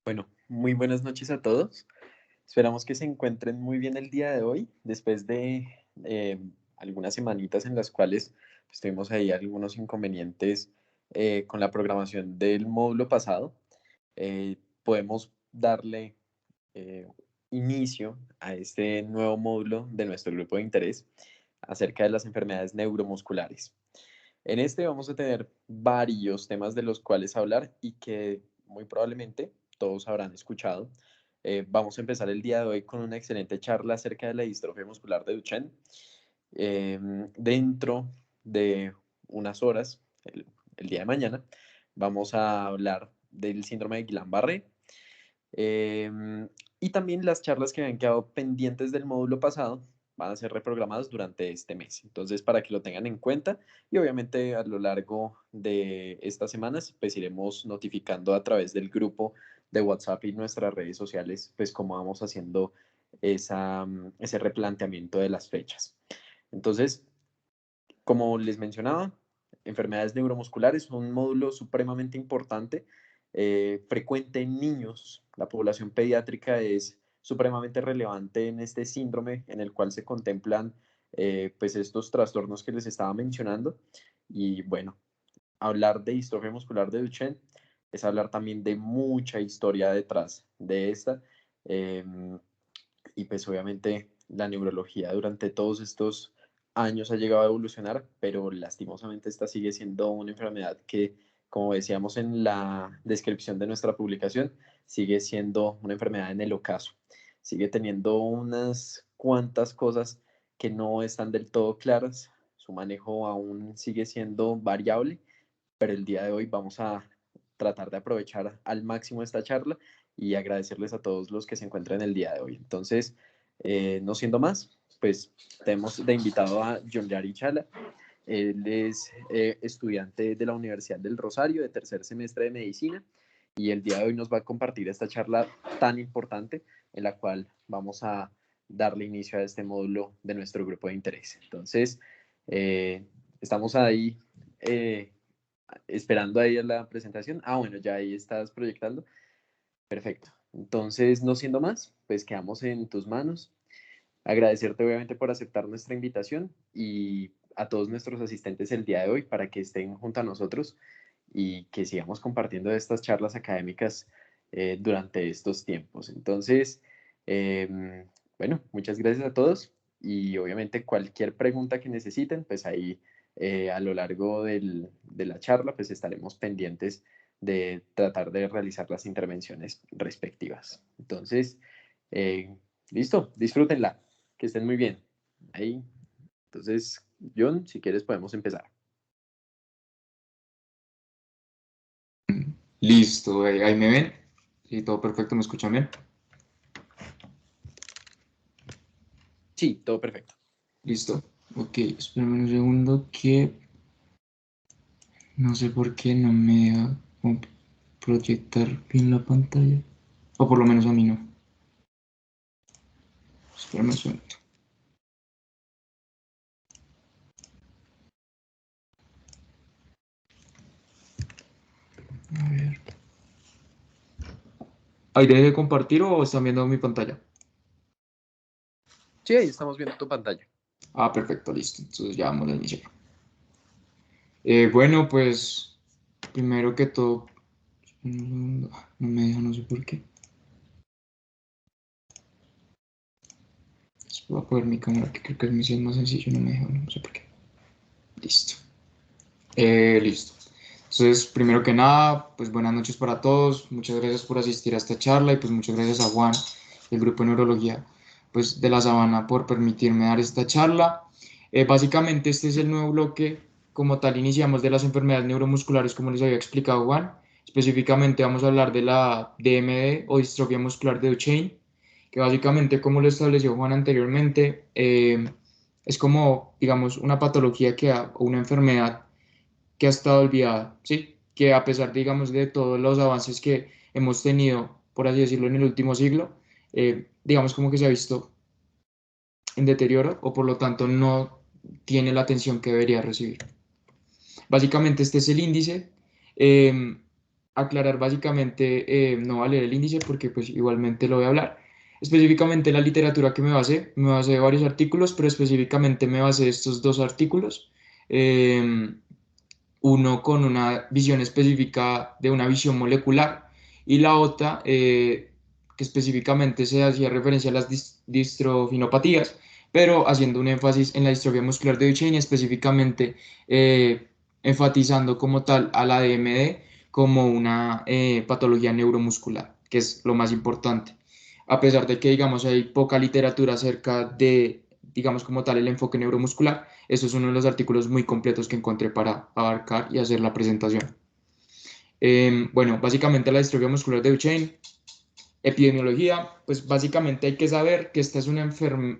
Bueno, muy buenas noches a todos. Esperamos que se encuentren muy bien el día de hoy, después de algunas semanitas en las cuales pues, tuvimos ahí algunos inconvenientes con la programación del módulo pasado. Podemos darle eh, inicio a este nuevo módulo de nuestro grupo de interés acerca de las enfermedades neuromusculares. En este vamos a tener varios temas de los cuales hablar y que muy probablemente todos habrán escuchado. Vamos a empezar el día de hoy con una excelente charla acerca de la distrofia muscular de Duchenne. Dentro de unas horas, el día de mañana, vamos a hablar del síndrome de Guillain-Barré. Y también las charlas que habían quedado pendientes del módulo pasado van a ser reprogramadas durante este mes. Entonces, para que lo tengan en cuenta y obviamente a lo largo de estas semanas, pues iremos notificando a través del grupo de WhatsApp y nuestras redes sociales, pues cómo vamos haciendo ese replanteamiento de las fechas. Entonces, como les mencionaba, enfermedades neuromusculares son un módulo supremamente importante, frecuente en niños. La población pediátrica es supremamente relevante en este síndrome en el cual se contemplan pues estos trastornos que les estaba mencionando. Y bueno, hablar de distrofia muscular de Duchenne es hablar también de mucha historia detrás de esta. Y pues obviamente la neurología durante todos estos años ha llegado a evolucionar, pero lastimosamente esta sigue siendo una enfermedad que, como decíamos en la descripción de nuestra publicación, sigue siendo una enfermedad en el ocaso. Sigue teniendo unas cuantas cosas que no están del todo claras. Su manejo aún sigue siendo variable, pero el día de hoy vamos a tratar de aprovechar al máximo esta charla y agradecerles a todos los que se encuentran el día de hoy. Entonces, no siendo más, pues tenemos de invitado a John Yari Chala. Él es estudiante de la Universidad del Rosario de tercer semestre de medicina y el día de hoy nos va a compartir esta charla tan importante en la cual vamos a darle inicio a este módulo de nuestro grupo de interés. Entonces, estamos ahí esperando ahí a la presentación. Ah, bueno, ya ahí estás proyectando. Perfecto. Entonces, no siendo más, pues quedamos en tus manos. Agradecerte obviamente por aceptar nuestra invitación y a todos nuestros asistentes el día de hoy para que estén junto a nosotros y que sigamos compartiendo estas charlas académicas durante estos tiempos. Entonces, bueno, muchas gracias a todos y obviamente cualquier pregunta que necesiten, pues ahí a lo largo de la charla, pues estaremos pendientes de tratar de realizar las intervenciones respectivas. Entonces, listo, disfrútenla, que estén muy bien. Ahí, entonces, John, si quieres podemos empezar. Listo, ahí me ven. Sí, todo perfecto, ¿me escuchan bien? Sí, todo perfecto. Listo. Ok, espérame un segundo que no sé por qué no me da como proyectar bien la pantalla. O por lo menos a mí no. Espérame un segundo. A ver. ¿Ahí debe de compartir o están viendo mi pantalla? Sí, ahí estamos viendo tu pantalla. Ah, perfecto, listo. Entonces ya vamos a iniciar. Bueno, pues primero que todo, un segundo. No me deja, no sé por qué. Voy a poner mi cámara que creo que es más sencillo, no me deja, no sé por qué. Listo. Listo. Entonces, primero que nada, pues buenas noches para todos. Muchas gracias por asistir a esta charla y pues muchas gracias a Juan y el grupo de neurología pues de la Sabana por permitirme dar esta charla. Básicamente este es el nuevo bloque, como tal iniciamos de las enfermedades neuromusculares como les había explicado Juan. Específicamente vamos a hablar de la DMD o distrofia muscular de Duchenne, que básicamente como lo estableció Juan anteriormente, es como digamos una patología o una enfermedad que ha estado olvidada, ¿sí? Que a pesar, digamos, de todos los avances que hemos tenido, por así decirlo, en el último siglo, digamos como que se ha visto en deterioro o por lo tanto no tiene la atención que debería recibir. Básicamente este es el índice. aclarar básicamente, no voy a leer el índice porque pues igualmente lo voy a hablar. Específicamente la literatura que me basé de varios artículos, pero específicamente me basé de estos dos artículos. Em, Uno con una visión específica de una visión molecular y la otra que específicamente se hacía referencia a las distrofinopatías, pero haciendo un énfasis en la distrofia muscular de Duchenne y específicamente enfatizando como tal a la DMD como una patología neuromuscular, que es lo más importante. A pesar de que, digamos, hay poca literatura acerca de, digamos, como tal, el enfoque neuromuscular, eso es uno de los artículos muy completos que encontré para abarcar y hacer la presentación. Bueno, básicamente la distrofia muscular de Duchenne, epidemiología, pues básicamente hay que saber que esta es una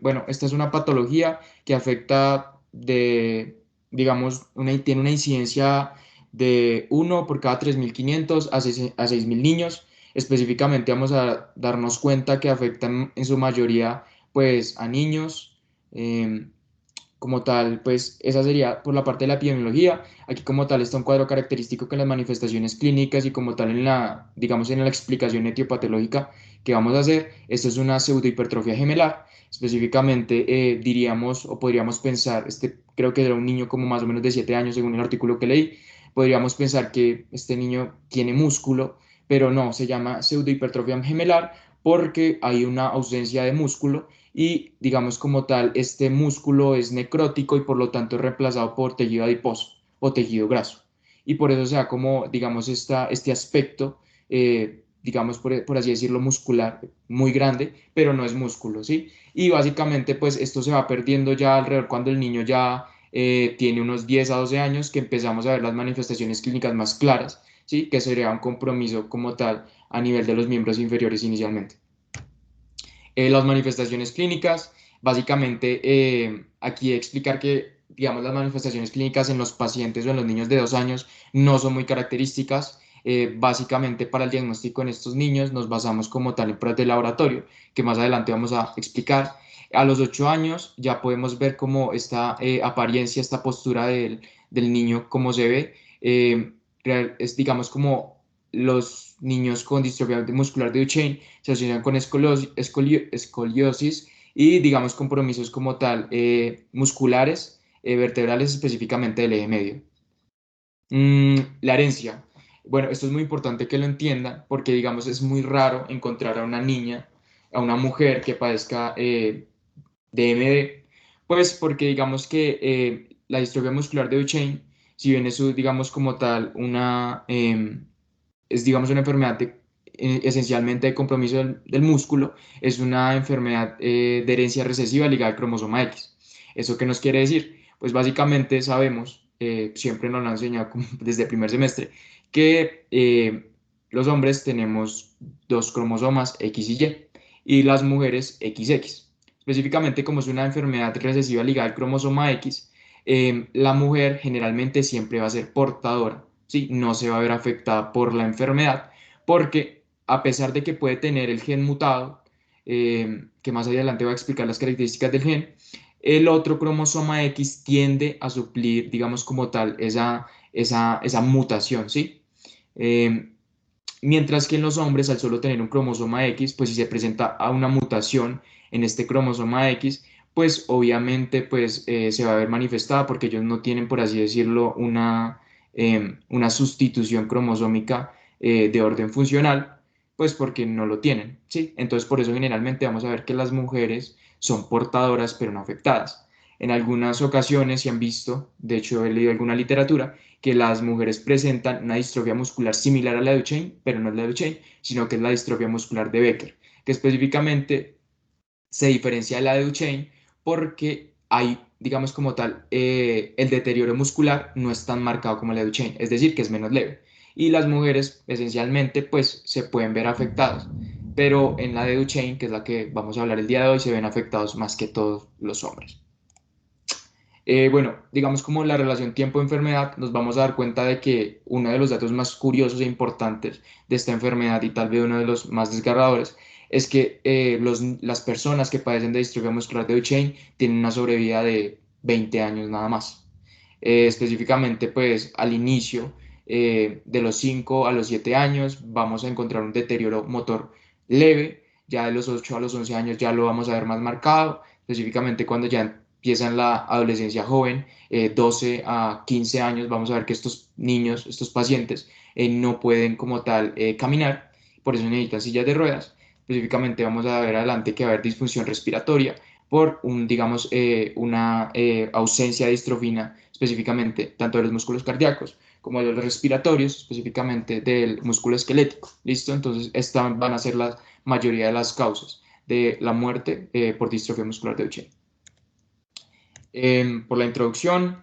bueno, esta es una patología que afecta de, digamos, tiene una incidencia de 1 por cada 3.500 a 6.000 niños. Específicamente vamos a darnos cuenta que afectan en su mayoría pues a niños. Eh, Como tal, pues esa sería por la parte de la epidemiología. Aquí como tal está un cuadro característico con las manifestaciones clínicas y como tal en la, digamos, en la explicación etiopatológica que vamos a hacer. Esto es una pseudohipertrofia gemelar. Específicamente diríamos o podríamos pensar, creo que era un niño como más o menos de 7 años según el artículo que leí, podríamos pensar que este niño tiene músculo, pero no, se llama pseudohipertrofia gemelar porque hay una ausencia de músculo y digamos como tal, este músculo es necrótico y por lo tanto es reemplazado por tejido adiposo o tejido graso. Y por eso se da como, digamos, este aspecto, digamos, por así decirlo, muscular, muy grande, pero no es músculo, ¿sí? Y básicamente, pues esto se va perdiendo ya alrededor cuando el niño ya tiene unos 10 a 12 años, que empezamos a ver las manifestaciones clínicas más claras, ¿sí? Que sería un compromiso como tal a nivel de los miembros inferiores inicialmente. Las manifestaciones clínicas, básicamente aquí explicar que, digamos, las manifestaciones clínicas en los pacientes o en los niños de 2 años no son muy características. Básicamente para el diagnóstico en estos niños nos basamos como tal en pruebas de laboratorio, que más adelante vamos a explicar. A los 8 años ya podemos ver cómo esta apariencia, esta postura del niño, cómo se ve. Es, digamos, como los niños con distrofia muscular de Duchenne se asocian con escoliosis y, digamos, compromisos como tal musculares, vertebrales específicamente del eje medio. La herencia. Bueno, esto es muy importante que lo entiendan porque, digamos, es muy raro encontrar a una niña, a una mujer que padezca DMD, pues porque digamos que la distrofia muscular de Duchenne, si bien es, digamos, como tal, es, digamos, una enfermedad esencialmente de compromiso del músculo, es una enfermedad de herencia recesiva ligada al cromosoma X. ¿Eso qué nos quiere decir? Pues básicamente sabemos, siempre nos lo han enseñado desde el primer semestre, que los hombres tenemos dos cromosomas X y Y y las mujeres XX. Específicamente, como es una enfermedad recesiva ligada al cromosoma X, la mujer generalmente siempre va a ser portadora, ¿sí? No se va a ver afectada por la enfermedad, porque a pesar de que puede tener el gen mutado, que más adelante voy a explicar las características del gen, el otro cromosoma X tiende a suplir, digamos como tal, esa mutación, ¿sí? Eh, Mientras que en los hombres, al solo tener un cromosoma X, pues si se presenta a una mutación en este cromosoma X, pues obviamente pues, se va a ver manifestada porque ellos no tienen, por así decirlo, una sustitución cromosómica de orden funcional, pues porque no lo tienen, ¿sí? Entonces por eso generalmente vamos a ver que las mujeres son portadoras pero no afectadas. En algunas ocasiones se han visto, de hecho he leído alguna literatura, que las mujeres presentan una distrofia muscular similar a la de Duchenne, pero no es la de Duchenne, sino que es la distrofia muscular de Becker, que específicamente se diferencia de la de Duchenne porque hay, digamos como tal, el deterioro muscular no es tan marcado como la de Duchenne, es decir, que es menos leve. Y las mujeres esencialmente pues se pueden ver afectadas, pero en la de Duchenne, que es la que vamos a hablar el día de hoy, se ven afectados más que todos los hombres. Bueno, digamos como la relación tiempo-enfermedad, nos vamos a dar cuenta de que uno de los datos más curiosos e importantes de esta enfermedad y tal vez uno de los más desgarradores es que las personas que padecen de distrofia muscular de Duchenne tienen una sobrevida de 20 años nada más. Específicamente, pues al inicio, de los 5 a los 7 años vamos a encontrar un deterioro motor leve, ya de los 8 a los 11 años ya lo vamos a ver más marcado, específicamente cuando ya empiezan la adolescencia joven, 12 a 15 años, vamos a ver que estos niños, estos pacientes, no pueden como tal caminar, por eso necesitan sillas de ruedas. Específicamente vamos a ver adelante que va a haber disfunción respiratoria por digamos, una ausencia de distrofina, específicamente tanto de los músculos cardíacos como de los respiratorios, específicamente del músculo esquelético. ¿Listo? Entonces, estas van a ser la mayoría de las causas de la muerte por distrofia muscular de Duchenne. Por la introducción,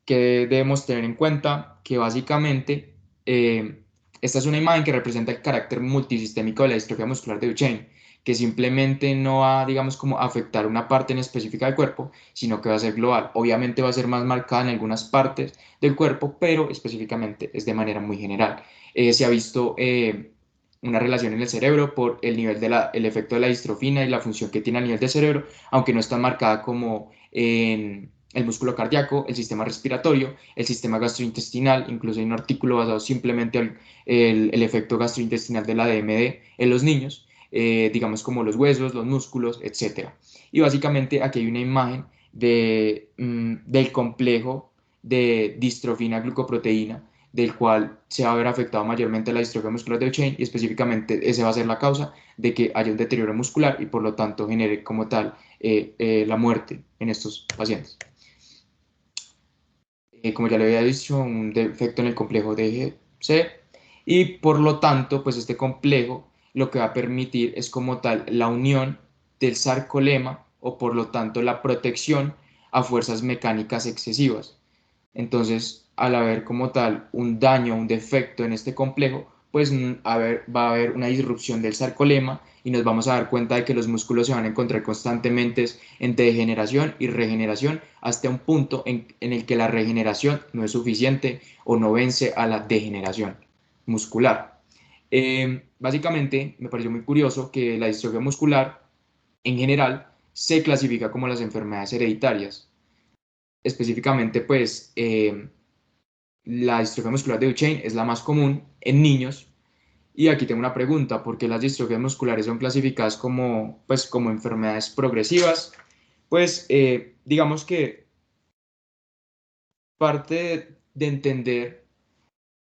que debemos tener en cuenta que básicamente esta es una imagen que representa el carácter multisistémico de la distrofia muscular de Duchenne, que simplemente no va, digamos, como a afectar una parte en específica del cuerpo, sino que va a ser global. Obviamente va a ser más marcada en algunas partes del cuerpo, pero específicamente es de manera muy general. Se ha visto una relación en el cerebro por el nivel el efecto de la distrofina y la función que tiene a nivel del cerebro, aunque no está marcada como en el músculo cardíaco, el sistema respiratorio, el sistema gastrointestinal, incluso hay un artículo basado simplemente en el efecto gastrointestinal de la DMD en los niños, digamos como los huesos, los músculos, etc. Y básicamente aquí hay una imagen del complejo de distrofina glucoproteína, del cual se va a ver afectado mayormente la distrofia muscular de Duchenne, y específicamente esa va a ser la causa de que haya un deterioro muscular y por lo tanto genere como tal la muerte en estos pacientes. Como ya le había dicho, un defecto en el complejo DGC, y por lo tanto, pues este complejo lo que va a permitir es como tal la unión del sarcolema o por lo tanto la protección a fuerzas mecánicas excesivas. Entonces, al haber como tal un daño, un defecto en este complejo, pues va a haber una disrupción del sarcolema y nos vamos a dar cuenta de que los músculos se van a encontrar constantemente en degeneración y regeneración hasta un punto en el que la regeneración no es suficiente o no vence a la degeneración muscular. Básicamente, me pareció muy curioso que la distrofia muscular en general se clasifica como las enfermedades hereditarias. Específicamente, pues, la distrofia muscular de Duchenne es la más común en niños. Y aquí tengo una pregunta: ¿por qué las distrofias musculares son clasificadas como, pues, como enfermedades progresivas? Pues digamos que parte de entender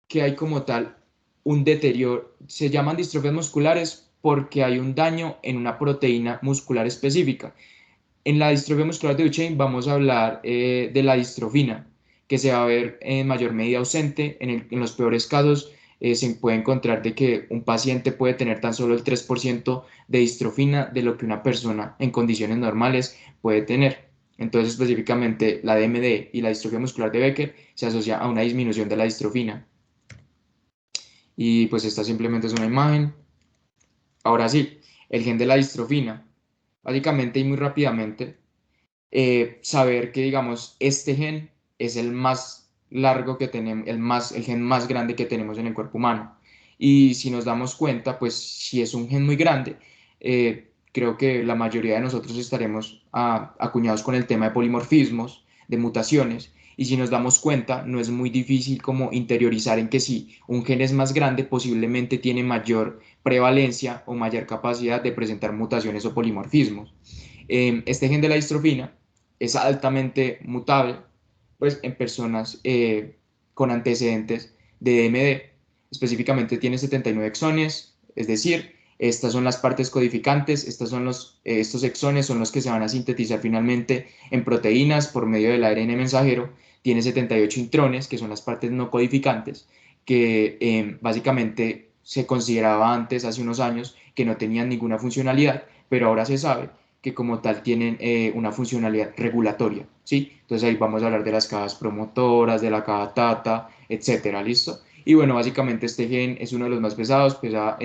que hay como tal un deterioro, se llaman distrofias musculares porque hay un daño en una proteína muscular específica. En la distrofia muscular de Duchenne vamos a hablar de la distrofina, que se va a ver en mayor medida ausente. En los peores casos se puede encontrar de que un paciente puede tener tan solo el 3% de distrofina de lo que una persona en condiciones normales puede tener. Entonces, específicamente, la DMD y la distrofia muscular de Becker se asocia a una disminución de la distrofina. Y pues esta simplemente es una imagen. Ahora sí, el gen de la distrofina. Básicamente y muy rápidamente, saber que, digamos, este gen es el más largo que tenemos, el gen más grande que tenemos en el cuerpo humano. Y si nos damos cuenta, pues si es un gen muy grande, creo que la mayoría de nosotros estaremos acuñados con el tema de polimorfismos, de mutaciones. Y si nos damos cuenta, no es muy difícil como interiorizar en que si un gen es más grande, posiblemente tiene mayor prevalencia o mayor capacidad de presentar mutaciones o polimorfismos. Este gen de la distrofina es altamente mutable, pues en personas con antecedentes de DMD. Específicamente tiene 79 exones, es decir, estas son las partes codificantes, estos exones son los que se van a sintetizar finalmente en proteínas por medio del ARN mensajero. Tiene 78 intrones, que son las partes no codificantes, que básicamente se consideraba antes, hace unos años, que no tenían ninguna funcionalidad, pero ahora se sabe que como tal tienen una funcionalidad regulatoria, ¿sí? Entonces ahí vamos a hablar de las cajas promotoras, de la caja TATA, etcétera, ¿listo? Y bueno, básicamente este gen es uno de los más pesados, pesa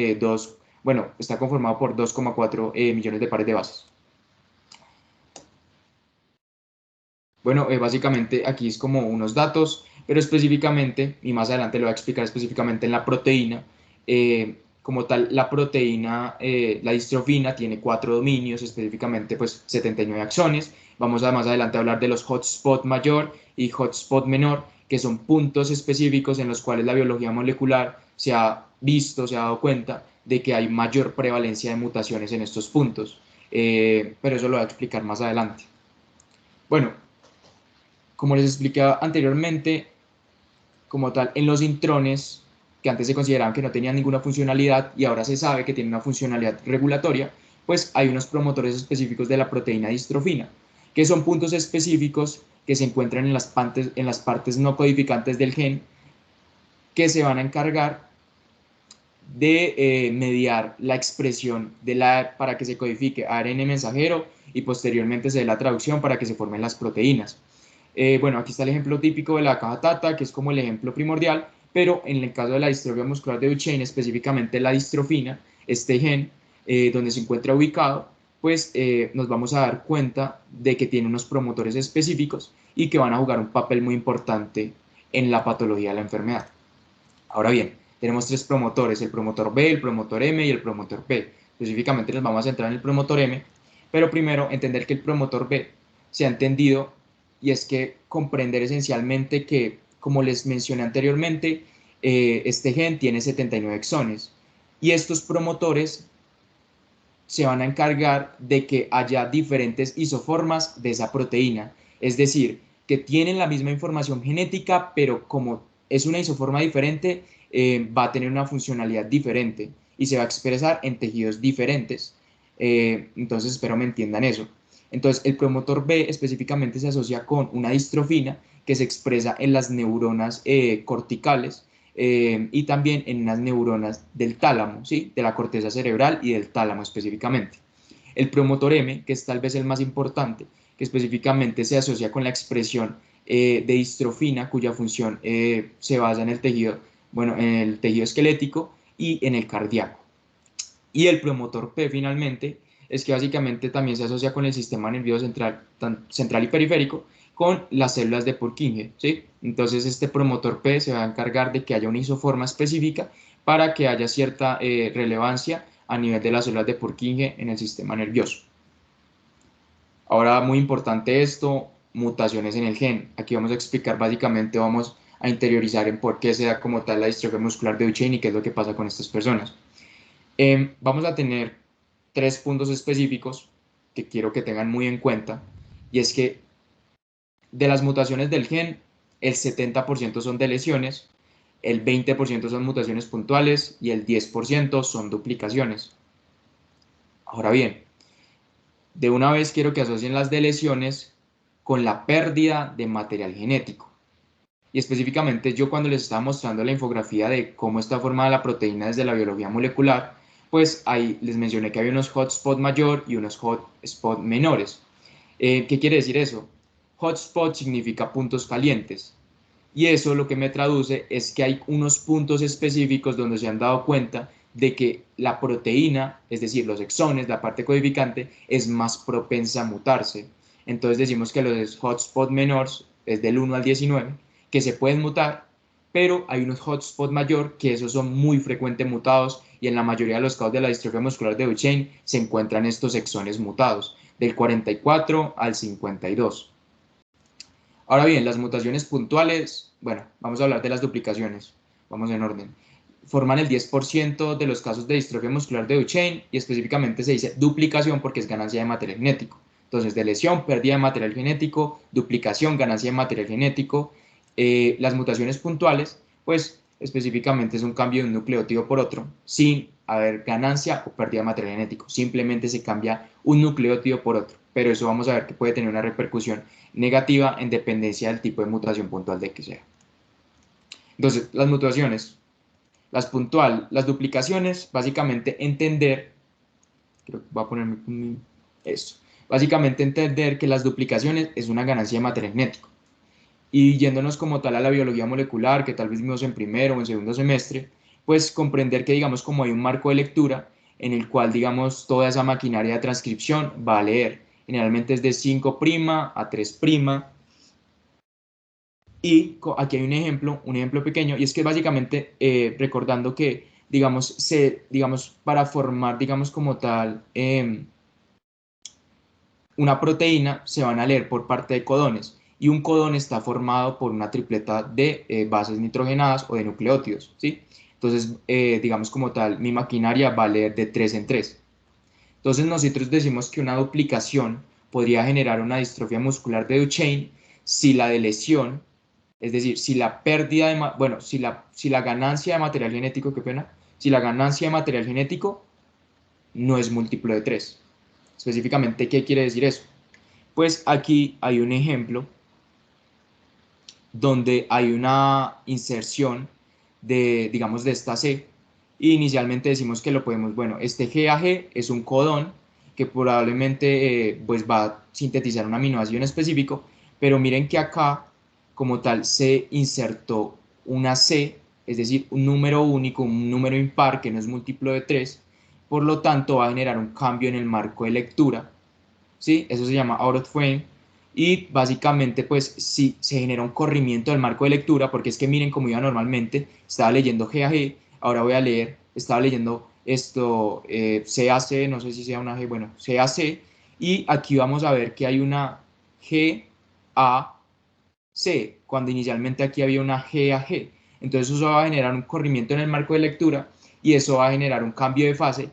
bueno, está conformado por 2,4 millones de pares de bases. Bueno, básicamente aquí es como unos datos, pero específicamente, y más adelante lo voy a explicar específicamente en la proteína, como tal, la proteína, la distrofina, tiene 4 dominios, específicamente pues 79 axones. Vamos a más adelante a hablar de los hotspot mayor y hotspot menor, que son puntos específicos en los cuales la biología molecular se ha visto, se ha dado cuenta de que hay mayor prevalencia de mutaciones en estos puntos, pero eso lo voy a explicar más adelante. Bueno, como les expliqué anteriormente, como tal, en los intrones, que antes se consideraban que no tenían ninguna funcionalidad y ahora se sabe que tienen una funcionalidad regulatoria, pues hay unos promotores específicos de la proteína distrofina, que son puntos específicos que se encuentran en las partes no codificantes del gen, que se van a encargar de mediar la expresión para que se codifique ARN mensajero y posteriormente se dé la traducción para que se formen las proteínas. Bueno, aquí está el ejemplo típico de la caja Tata, que es como el ejemplo primordial, pero en el caso de la distrofia muscular de Duchenne, específicamente la distrofina, este gen donde se encuentra ubicado, pues nos vamos a dar cuenta de que tiene unos promotores específicos y que van a jugar un papel muy importante en la patología de la enfermedad. Ahora bien, tenemos tres promotores, el promotor B, el promotor M y el promotor P. Específicamente nos vamos a centrar en el promotor M, pero primero entender que el promotor B se ha entendido y es que comprender esencialmente que, como les mencioné anteriormente, este gen tiene 79 exones y estos promotores se van a encargar de que haya diferentes isoformas de esa proteína, es decir, que tienen la misma información genética, pero como es una isoforma diferente, va a tener una funcionalidad diferente y se va a expresar en tejidos diferentes. Entonces espero me entiendan eso. Entonces el promotor B específicamente se asocia con una distrofina que se expresa en las neuronas corticales y también en unas neuronas del tálamo, ¿sí? De la corteza cerebral y del tálamo específicamente. El promotor M, que es tal vez el más importante, que específicamente se asocia con la expresión de distrofina, cuya función se basa en el tejido, bueno, en el tejido esquelético y en el cardíaco. Y el promotor P finalmente es que básicamente también se asocia con el sistema nervioso central y periférico con las células de Purkinje, ¿sí? Entonces este promotor P se va a encargar de que haya una isoforma específica para que haya cierta relevancia a nivel de las células de Purkinje en el sistema nervioso. Ahora, muy importante esto, mutaciones en el gen. Aquí vamos a explicar básicamente, vamos a interiorizar en por qué se da como tal la distrofia muscular de Duchenne y qué es lo que pasa con estas personas. Vamos a tener tres puntos específicos que quiero que tengan muy en cuenta, y es que de las mutaciones del gen, el 70% son de lesiones, el 20% son mutaciones puntuales y el 10% son duplicaciones. Ahora bien, de una vez quiero que asocien las de lesiones con la pérdida de material genético. Y específicamente yo cuando les estaba mostrando la infografía de cómo está formada la proteína desde la biología molecular, pues ahí les mencioné que había unos hotspot mayor y unos hotspot menores. ¿Qué quiere decir eso? Hotspot significa puntos calientes. Y eso lo que me traduce es que hay unos puntos específicos donde se han dado cuenta de que la proteína, es decir, los exones, la parte codificante, es más propensa a mutarse. Entonces decimos que los hotspot menores es del 1 al 19, que se pueden mutar, pero hay unos hotspot mayor que esos son muy frecuentemente mutados y en la mayoría de los casos de la distrofia muscular de Duchenne se encuentran estos exones mutados, del 44 al 52. Ahora bien, las mutaciones puntuales, bueno, vamos a hablar de las duplicaciones, vamos en orden. Forman el 10% de los casos de distrofia muscular de Duchenne y específicamente se dice duplicación porque es ganancia de material genético. Entonces, de lesión, pérdida de material genético, duplicación, ganancia de material genético. Las mutaciones puntuales, pues específicamente es un cambio de un nucleótido por otro, sin haber ganancia o pérdida de material genético. Simplemente se cambia un nucleótido por otro, pero eso vamos a ver que puede tener una repercusión negativa en dependencia del tipo de mutación puntual de que sea. Entonces, las mutaciones, las duplicaciones, básicamente entender, creo que voy a poner esto, básicamente entender que las duplicaciones es una ganancia de material genético. Y yéndonos como tal a la biología molecular, que tal vez vimos en primero o en segundo semestre, pues comprender que digamos como hay un marco de lectura en el cual digamos toda esa maquinaria de transcripción va a leer. Generalmente es de 5' a 3'. Y aquí hay un ejemplo pequeño, y es que básicamente recordando que, digamos, para formar, digamos, como tal, una proteína, se van a leer por parte de codones. y un codón está formado por una tripleta de bases nitrogenadas o de nucleótidos, ¿sí? Entonces, digamos como tal, mi maquinaria va a leer de 3 en 3. Entonces nosotros decimos que una duplicación podría generar una distrofia muscular de Duchenne si la de lesión, es decir, si la pérdida de, bueno, si la ganancia de material genético, qué pena, si la ganancia de material genético no es múltiplo de 3. Específicamente, ¿qué quiere decir eso? Pues aquí hay un ejemplo donde hay una inserción de, digamos, de esta C, y inicialmente decimos que lo podemos, bueno, este GAG es un codón que probablemente pues va a sintetizar un aminoácido en específico, pero miren que acá, como tal, se insertó una C, es decir, un número único, un número impar que no es múltiplo de 3, por lo tanto va a generar un cambio en el marco de lectura, ¿sí? Eso se llama out of frame, y básicamente pues si se genera un corrimiento del marco de lectura, porque es que miren cómo iba normalmente, estaba leyendo G a G, ahora voy a leer, estaba leyendo esto C a C, no sé si sea una G, bueno, C a C, y aquí vamos a ver que hay una G a C, cuando inicialmente aquí había una G a G. Entonces eso va a generar un corrimiento en el marco de lectura y eso va a generar un cambio de fase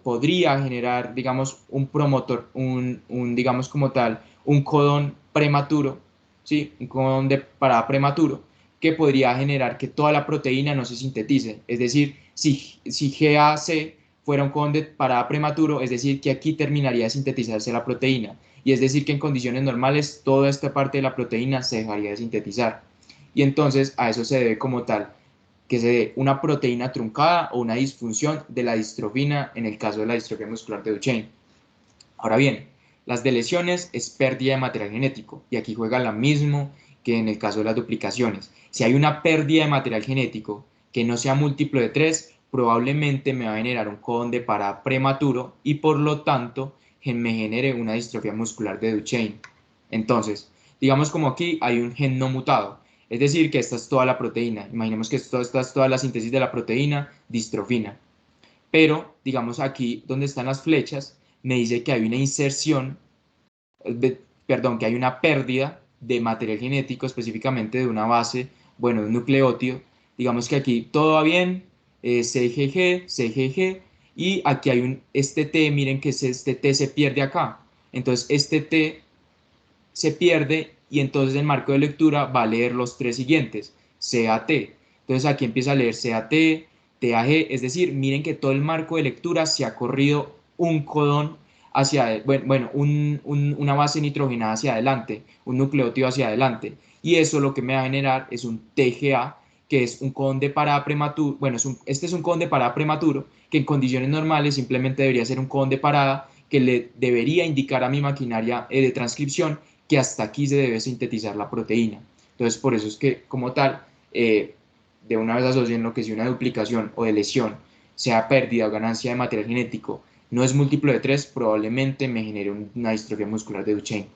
podría generar, digamos, un promotor, digamos como tal, un codón prematuro, ¿sí? Un codón de parada prematuro, que podría generar que toda la proteína no se sintetice. Es decir, si GAC fuera un codón de parada prematuro, es decir, que aquí terminaría de sintetizarse la proteína. Y es decir, que en condiciones normales toda esta parte de la proteína se dejaría de sintetizar. Y entonces a eso se debe como tal que se dé una proteína truncada o una disfunción de la distrofina en el caso de la distrofia muscular de Duchenne. Ahora bien, las deleciones es pérdida de material genético y aquí juega lo mismo que en el caso de las duplicaciones. Si hay una pérdida de material genético que no sea múltiplo de 3, probablemente me va a generar un codón de parada prematuro y por lo tanto me genere una distrofia muscular de Duchenne. Entonces, digamos como aquí hay un gen no mutado, es decir, que esta es toda la proteína. Imaginemos que esta es toda la síntesis de la proteína distrofina. Pero, digamos aquí donde están las flechas, me dice que hay una inserción, perdón, que hay una pérdida de material genético, específicamente de una base, bueno, de un nucleótido. Digamos que aquí todo va bien, CGG, CGG, y aquí hay este T, miren que este T se pierde acá. Entonces, este T se pierde y entonces el marco de lectura va a leer los tres siguientes, CAT. Entonces aquí empieza a leer CAT, TAG, es decir, miren que todo el marco de lectura se ha corrido un codón hacia, bueno, una base nitrogenada hacia adelante, un nucleótido hacia adelante. Y eso lo que me va a generar es un TGA, que es un codón de parada prematuro, bueno, este es un codón de parada prematuro, que en condiciones normales simplemente debería ser un codón de parada que le debería indicar a mi maquinaria de transcripción que hasta aquí se debe sintetizar la proteína. Entonces, por eso es que, como tal, de una vez asocian lo que si una duplicación o de lesión, sea pérdida o ganancia de material genético, no es múltiplo de 3, probablemente me genere una distrofia muscular de Duchenne.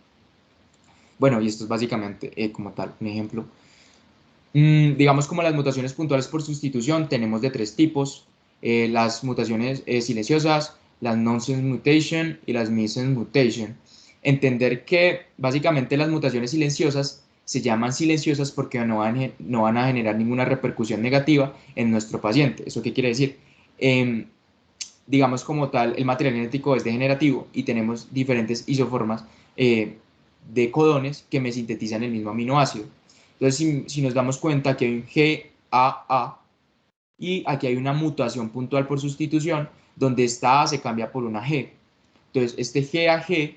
Bueno, y esto es básicamente como tal un ejemplo. Digamos como las mutaciones puntuales por sustitución, tenemos de tres tipos. Las mutaciones silenciosas, las nonsense mutation y las missense mutation. Entender que básicamente las mutaciones silenciosas se llaman silenciosas porque no van a generar ninguna repercusión negativa en nuestro paciente. ¿Eso qué quiere decir? Digamos como tal, el material genético es degenerativo y tenemos diferentes isoformas de codones que me sintetizan el mismo aminoácido. Entonces, si nos damos cuenta que hay un GAA y aquí hay una mutación puntual por sustitución, donde esta A se cambia por una G. Entonces, este GAG,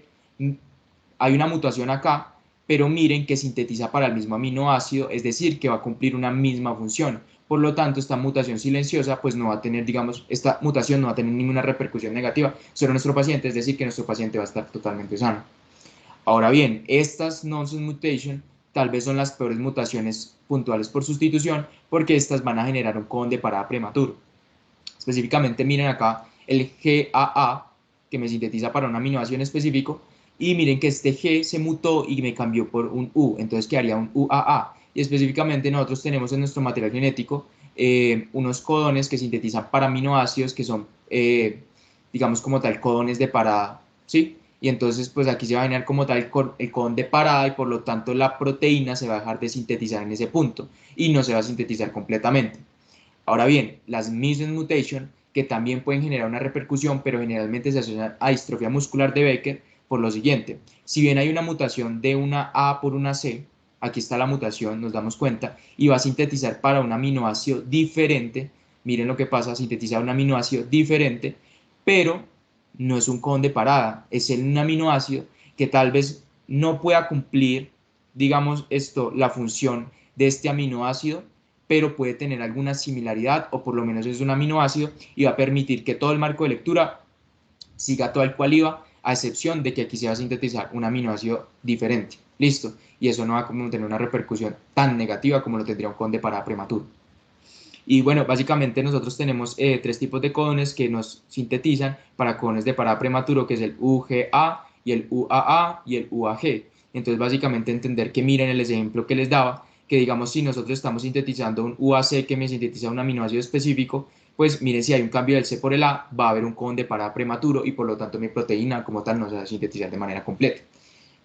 hay una mutación acá, pero miren que sintetiza para el mismo aminoácido, es decir, que va a cumplir una misma función. Por lo tanto, esta mutación silenciosa, pues no va a tener, digamos, esta mutación no va a tener ninguna repercusión negativa sobre nuestro paciente, es decir, que nuestro paciente va a estar totalmente sano. Ahora bien, estas nonsense mutation tal vez son las peores mutaciones puntuales por sustitución porque estas van a generar un codón de parada prematuro. Específicamente miren acá el GAA que me sintetiza para un aminoácido en específico y miren que este G se mutó y me cambió por un U, entonces quedaría un UAA. Y específicamente nosotros tenemos en nuestro material genético unos codones que sintetizan para aminoácidos que son, digamos como tal, codones de parada, ¿sí? y entonces pues aquí se va a generar como tal el codón de parada y por lo tanto la proteína se va a dejar de sintetizar en ese punto y no se va a sintetizar completamente. Ahora bien, las missense mutation que también pueden generar una repercusión, pero generalmente se asocian a distrofia muscular de Becker por lo siguiente. Si bien hay una mutación de una A por una C, aquí está la mutación, nos damos cuenta, y va a sintetizar para un aminoácido diferente. Miren lo que pasa, sintetiza un aminoácido diferente, pero no es un codón de parada, es un aminoácido que tal vez no pueda cumplir, digamos esto, la función de este aminoácido, pero puede tener alguna similaridad o por lo menos es un aminoácido y va a permitir que todo el marco de lectura siga tal cual iba, a excepción de que aquí se va a sintetizar un aminoácido diferente. Listo. Y eso no va a tener una repercusión tan negativa como lo tendría un codón de parada prematuro. Y bueno, básicamente nosotros tenemos tres tipos de codones que nos sintetizan para codones de parada prematuro, que es el UGA y el UAA y el UAG. Entonces, básicamente entender que miren el ejemplo que les daba, que digamos si nosotros estamos sintetizando un UAC que me sintetiza un aminoácido específico, pues miren si hay un cambio del C por el A, va a haber un codón de parada prematuro y por lo tanto mi proteína como tal no se va a sintetizar de manera completa.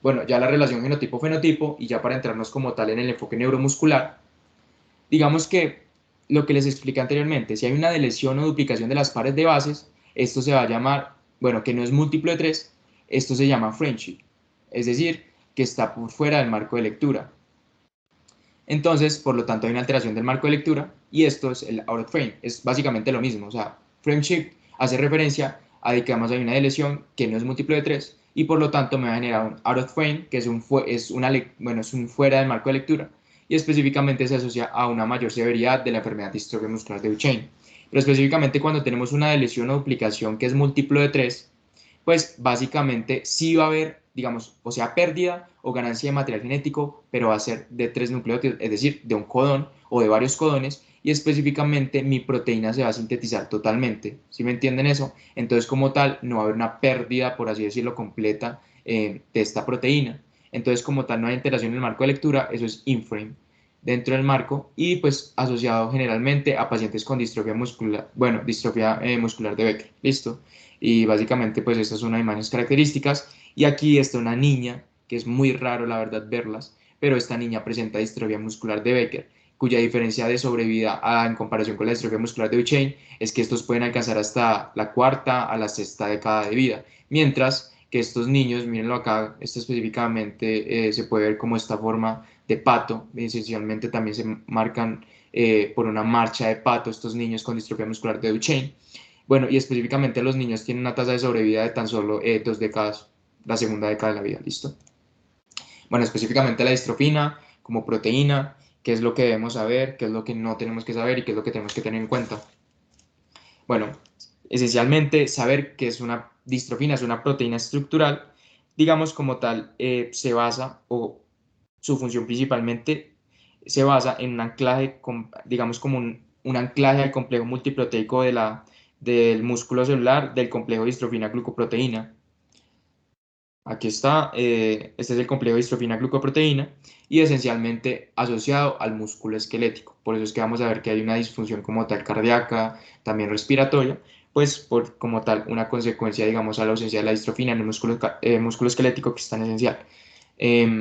Bueno, ya la relación genotipo-fenotipo y ya para entrarnos como tal en el enfoque neuromuscular, digamos que lo que les expliqué anteriormente, si hay una deleción o duplicación de las pares de bases, esto se va a llamar, bueno, que no es múltiplo de 3, esto se llama friendship, es decir, que está por fuera del marco de lectura. Entonces, por lo tanto, hay una alteración del marco de lectura y esto es el out of frame, es básicamente lo mismo, o sea, friendship hace referencia a que además hay una deleción que no es múltiplo de 3 y por lo tanto me va a generar un out of frame, que es un fuera del marco de lectura, y específicamente se asocia a una mayor severidad de la enfermedad de distrofia muscular de Duchenne. Pero específicamente cuando tenemos una deleción o duplicación que es múltiplo de 3, pues básicamente sí va a haber, digamos, o sea, pérdida o ganancia de material genético, pero va a ser de 3 nucleótidos, es decir, de un codón o de varios codones, y específicamente mi proteína se va a sintetizar totalmente. ¿Sí me entienden eso? Entonces, como tal, no va a haber una pérdida, por así decirlo, completa de esta proteína. Entonces, como tal, no hay alteración en el marco de lectura, eso es inframe dentro del marco y pues asociado generalmente a pacientes con distrofia muscular, bueno, distrofia muscular de Becker. ¿Listo? Y básicamente pues estas son las imágenes características y aquí está una niña que es muy raro la verdad verlas, pero esta niña presenta distrofia muscular de Becker, cuya diferencia de sobrevida en comparación con la distrofia muscular de Duchenne es que estos pueden alcanzar hasta la cuarta a la sexta década de vida, mientras que estos niños, mírenlo acá, esto específicamente se puede ver como esta forma de pato, esencialmente también se marcan por una marcha de pato estos niños con distrofia muscular de Duchenne. Bueno, y específicamente los niños tienen una tasa de sobrevida de tan solo 2 décadas, la segunda década de la vida, ¿listo? Bueno, específicamente la distrofina como proteína, qué es lo que debemos saber, qué es lo que no tenemos que saber y qué es lo que tenemos que tener en cuenta. Bueno, esencialmente saber que es una distrofina, es una proteína estructural, digamos como tal, se basa o su función principalmente se basa en un anclaje, digamos como un anclaje al complejo multiproteico del músculo celular del complejo distrofina-glucoproteína. Aquí está, este es el complejo distrofina-glucoproteína y esencialmente asociado al músculo esquelético. Por eso es que vamos a ver que hay una disfunción como tal cardíaca, también respiratoria, pues por como tal una consecuencia, digamos, a la ausencia de la distrofina en el músculo esquelético que es tan esencial.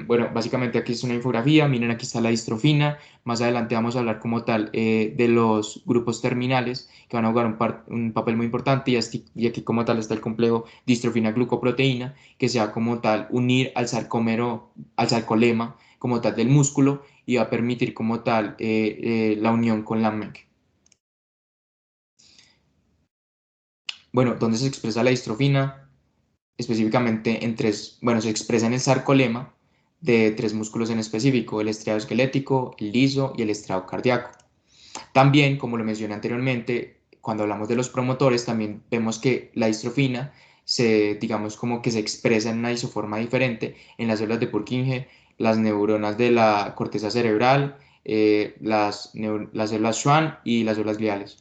Bueno, básicamente aquí es una infografía, miren aquí está la distrofina, más adelante vamos a hablar como tal de los grupos terminales que van a jugar un papel muy importante y aquí como tal está el complejo distrofina-glucoproteína que se va como tal unir al sarcómero, al sarcolema como tal del músculo y va a permitir como tal la unión con la MEC. Bueno, ¿dónde se expresa la distrofina? Específicamente en tres, bueno, se expresa en el sarcolema de tres músculos en específico, el estriado esquelético, el liso y el estriado cardíaco. También, como lo mencioné anteriormente, cuando hablamos de los promotores, también vemos que la distrofina digamos como que se expresa en una isoforma diferente en las células de Purkinje, las neuronas de la corteza cerebral, las células Schwann y las células gliales.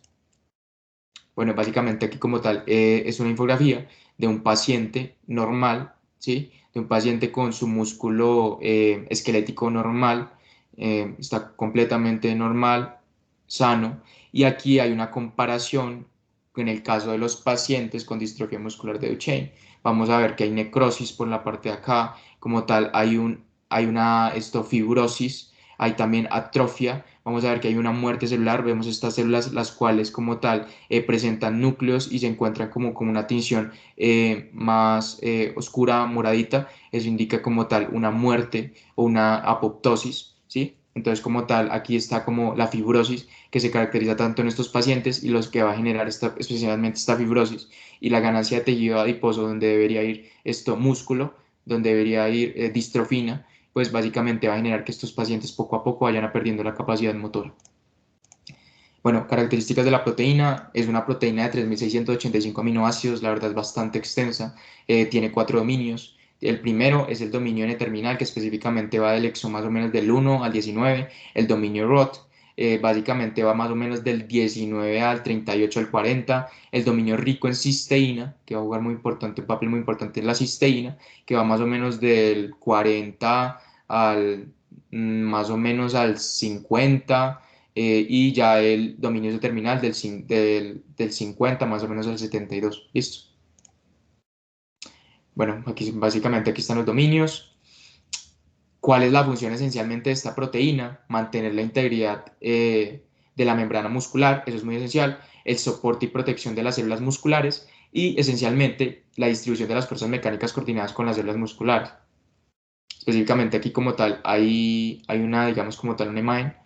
Bueno, básicamente aquí como tal es una infografía de un paciente normal, ¿sí? De un paciente con su músculo esquelético normal, está completamente normal, sano, y aquí hay una comparación en el caso de los pacientes con distrofia muscular de Duchenne. vamos a ver que hay necrosis por la parte de acá, como tal hay una fibrosis, hay también atrofia, vamos a ver que hay una muerte celular, vemos estas células las cuales como tal presentan núcleos y se encuentran como una tinción más oscura, moradita, eso indica como tal una muerte o una apoptosis, ¿sí? Entonces como tal aquí está como la fibrosis que se caracteriza tanto en estos pacientes y los que va a generar especialmente esta fibrosis y la ganancia de tejido adiposo donde debería ir esto músculo, donde debería ir distrofina, pues básicamente va a generar que estos pacientes poco a poco vayan perdiendo la capacidad motora. Bueno, características de la proteína, es una proteína de 3.685 aminoácidos, la verdad es bastante extensa, tiene 4 dominios. El primero es el dominio N-terminal, que específicamente va del exo más o menos del 1 al 19, el dominio ROT, básicamente va más o menos del 19 al 38 al 40, el dominio rico en cisteína, que va a jugar un papel muy importante en la cisteína, que va más o menos del 40 al más o menos al 50, y ya el dominio terminal del 50 más o menos al 72. Listo. Bueno, aquí básicamente aquí están los dominios. ¿Cuál es la función esencialmente de esta proteína? Mantener la integridad de la membrana muscular, eso es muy esencial, el soporte y protección de las células musculares y esencialmente la distribución de las fuerzas mecánicas coordinadas con las células musculares. Específicamente aquí como tal hay una, digamos como tal, una imagen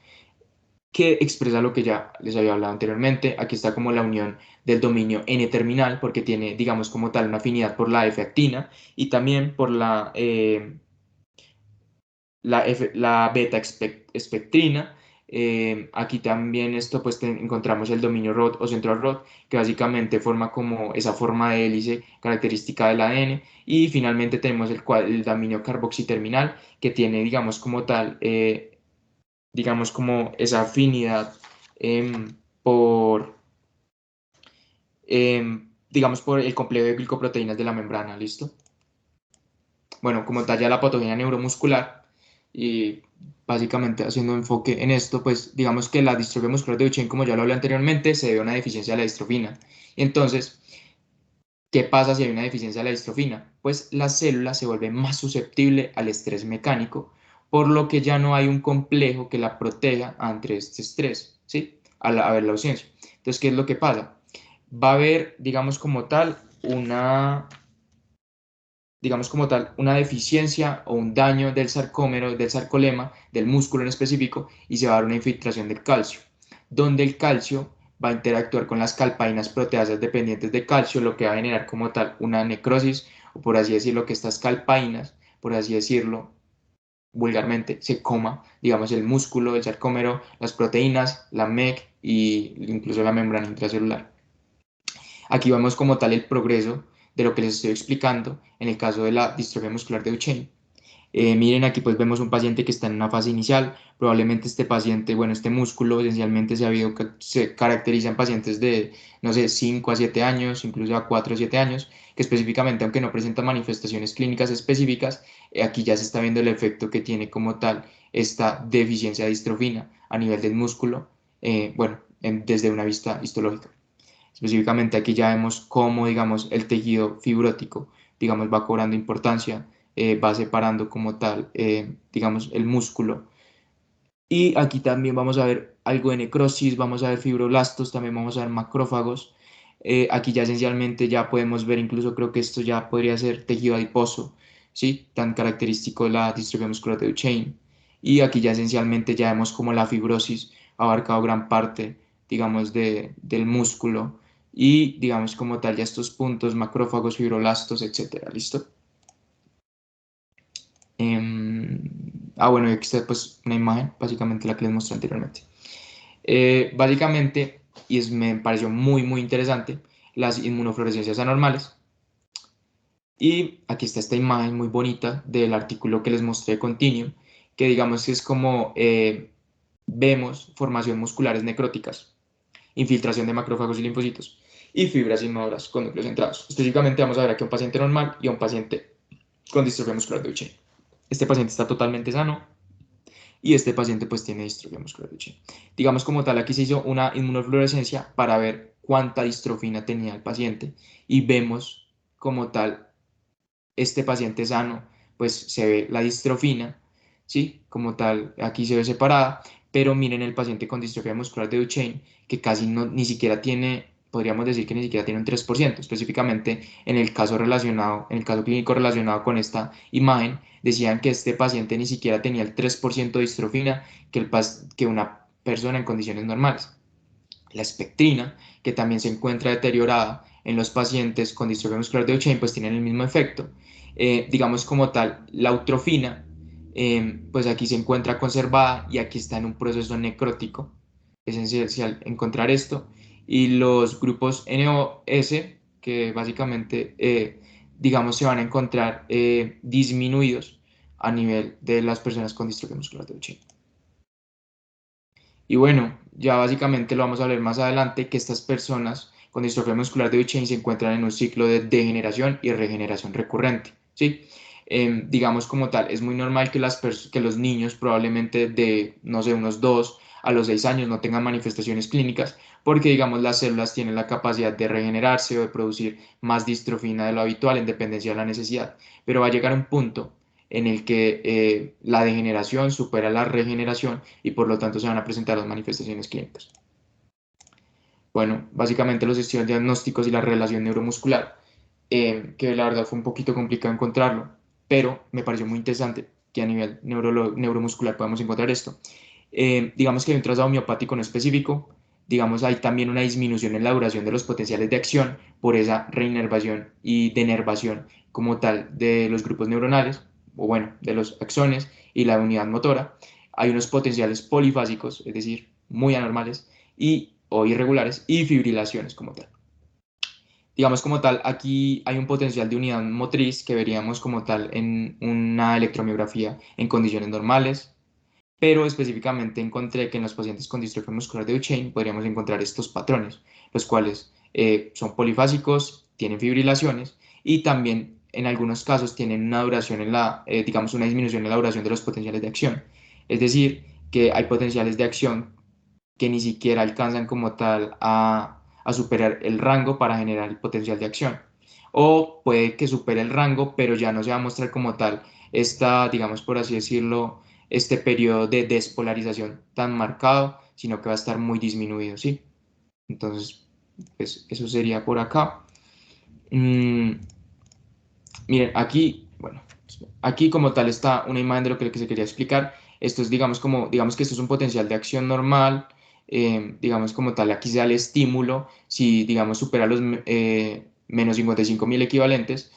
que expresa lo que ya les había hablado anteriormente. Aquí está como la unión del dominio N-terminal, porque tiene, digamos, como tal, una afinidad por la F-actina y también por la beta-espectrina. Aquí también esto pues encontramos el dominio ROT o central ROT, que básicamente forma como esa forma de hélice característica del ADN. Y finalmente tenemos el dominio carboxiterminal, que tiene, digamos, como tal, digamos, como esa afinidad por, digamos, por el complejo de glicoproteínas de la membrana, ¿listo? Bueno, como tal ya la patogenia neuromuscular y básicamente haciendo enfoque en esto, pues digamos que la distrofia muscular de Duchenne, como ya lo hablé anteriormente, se debe a una deficiencia de la distrofina. Entonces, ¿qué pasa si hay una deficiencia de la distrofina? Pues la célula se vuelve más susceptible al estrés mecánico, por lo que ya no hay un complejo que la proteja ante este estrés, ¿sí? Al haber la ausencia. Entonces, ¿qué es lo que pasa? Va a haber, digamos como tal, una deficiencia o un daño del sarcómero, del sarcolema, del músculo en específico, y se va a dar una infiltración del calcio, donde el calcio va a interactuar con las calpaínas proteasas dependientes de calcio, lo que va a generar como tal una necrosis, o por así decirlo, que estas calpaínas, por así decirlo, vulgarmente, se coma, digamos, el músculo, el sarcómero, las proteínas, la MEC e incluso la membrana intracelular. Aquí vemos como tal el progreso de lo que les estoy explicando en el caso de la distrofia muscular de Duchenne. Miren, aquí pues vemos un paciente que está en una fase inicial, probablemente este paciente, bueno, este músculo esencialmente se caracteriza en pacientes de, no sé, 5 a 7 años, incluso a 4 a 7 años, que específicamente, aunque no presenta manifestaciones clínicas específicas, aquí ya se está viendo el efecto que tiene como tal esta deficiencia de distrofina a nivel del músculo, bueno, desde una vista histológica. Específicamente aquí ya vemos cómo, digamos, el tejido fibrótico, digamos, va cobrando importancia, va separando como tal, digamos, el músculo. Y aquí también vamos a ver algo de necrosis, vamos a ver fibroblastos, también vamos a ver macrófagos. Aquí ya esencialmente ya podemos ver, incluso creo que esto ya podría ser tejido adiposo, ¿sí? Tan característico de la distrofia muscular de Duchenne. Y aquí ya esencialmente ya vemos como la fibrosis ha abarcado gran parte, digamos, del músculo y, digamos, como tal ya estos puntos, macrófagos, fibroblastos, etcétera, ¿listo? Bueno, y aquí está pues una imagen, básicamente la que les mostré anteriormente. Básicamente, me pareció muy, muy interesante, las inmunofluorescencias anormales. Y aquí está esta imagen muy bonita del artículo que les mostré de Continuum, que digamos que es como vemos formación musculares necróticas, infiltración de macrófagos y linfocitos y fibras inmaduras con núcleos centrados. Específicamente vamos a ver aquí a un paciente normal y a un paciente con distrofia muscular de Duchenne. Este paciente está totalmente sano y este paciente pues tiene distrofia muscular de Duchenne. Digamos como tal, aquí se hizo una inmunofluorescencia para ver cuánta distrofina tenía el paciente y vemos como tal este paciente sano, pues se ve la distrofina, ¿sí? Como tal, aquí se ve separada, pero miren el paciente con distrofia muscular de Duchenne, que casi no, ni siquiera tiene, podríamos decir que ni siquiera tiene un 3%, específicamente en el caso relacionado, en el caso clínico relacionado con esta imagen, decían que este paciente ni siquiera tenía el 3% de distrofina que una persona en condiciones normales. La espectrina, que también se encuentra deteriorada en los pacientes con distrofia muscular de Duchenne, pues tienen el mismo efecto. Digamos como tal, la eutrofina, pues aquí se encuentra conservada y aquí está en un proceso necrótico. Es esencial encontrar esto. Y los grupos NOS, que básicamente, digamos, se van a encontrar disminuidos a nivel de las personas con distrofia muscular de Duchenne. Y bueno, ya básicamente lo vamos a ver más adelante, que estas personas con distrofia muscular de Duchenne se encuentran en un ciclo de degeneración y regeneración recurrente, ¿sí? Digamos como tal, es muy normal que, que los niños probablemente de, no sé, unos 2 a los 6 años no tengan manifestaciones clínicas, porque digamos las células tienen la capacidad de regenerarse o de producir más distrofina de lo habitual en dependencia de la necesidad, pero va a llegar un punto en el que la degeneración supera la regeneración y por lo tanto se van a presentar las manifestaciones clínicas. Bueno, básicamente los estudios diagnósticos y la relación neuromuscular, que la verdad fue un poquito complicado encontrarlo, pero me pareció muy interesante que a nivel neuromuscular podamos encontrar esto. Digamos que hay un trazado miopático no específico, digamos hay también una disminución en la duración de los potenciales de acción por esa reinervación y denervación como tal de los grupos neuronales, o bueno, de los axones y la unidad motora. Hay unos potenciales polifásicos, es decir, muy anormales o irregulares, y fibrilaciones como tal. Digamos como tal, aquí hay un potencial de unidad motriz que veríamos como tal en una electromiografía en condiciones normales, pero específicamente encontré que en los pacientes con distrofia muscular de Duchenne podríamos encontrar estos patrones, los cuales son polifásicos, tienen fibrilaciones y también en algunos casos tienen una duración digamos, una disminución en la duración de los potenciales de acción. Es decir, que hay potenciales de acción que ni siquiera alcanzan como tal a superar el rango para generar el potencial de acción. O puede que supere el rango, pero ya no se va a mostrar como tal esta, digamos por así decirlo, este periodo de despolarización tan marcado, sino que va a estar muy disminuido, ¿sí? Entonces, pues eso sería por acá. Miren, aquí, bueno, aquí como tal está una imagen de lo que se quería explicar. Esto es, digamos que esto es un potencial de acción normal, digamos como tal, aquí se da el estímulo, si digamos supera los menos 55.000 equivalentes,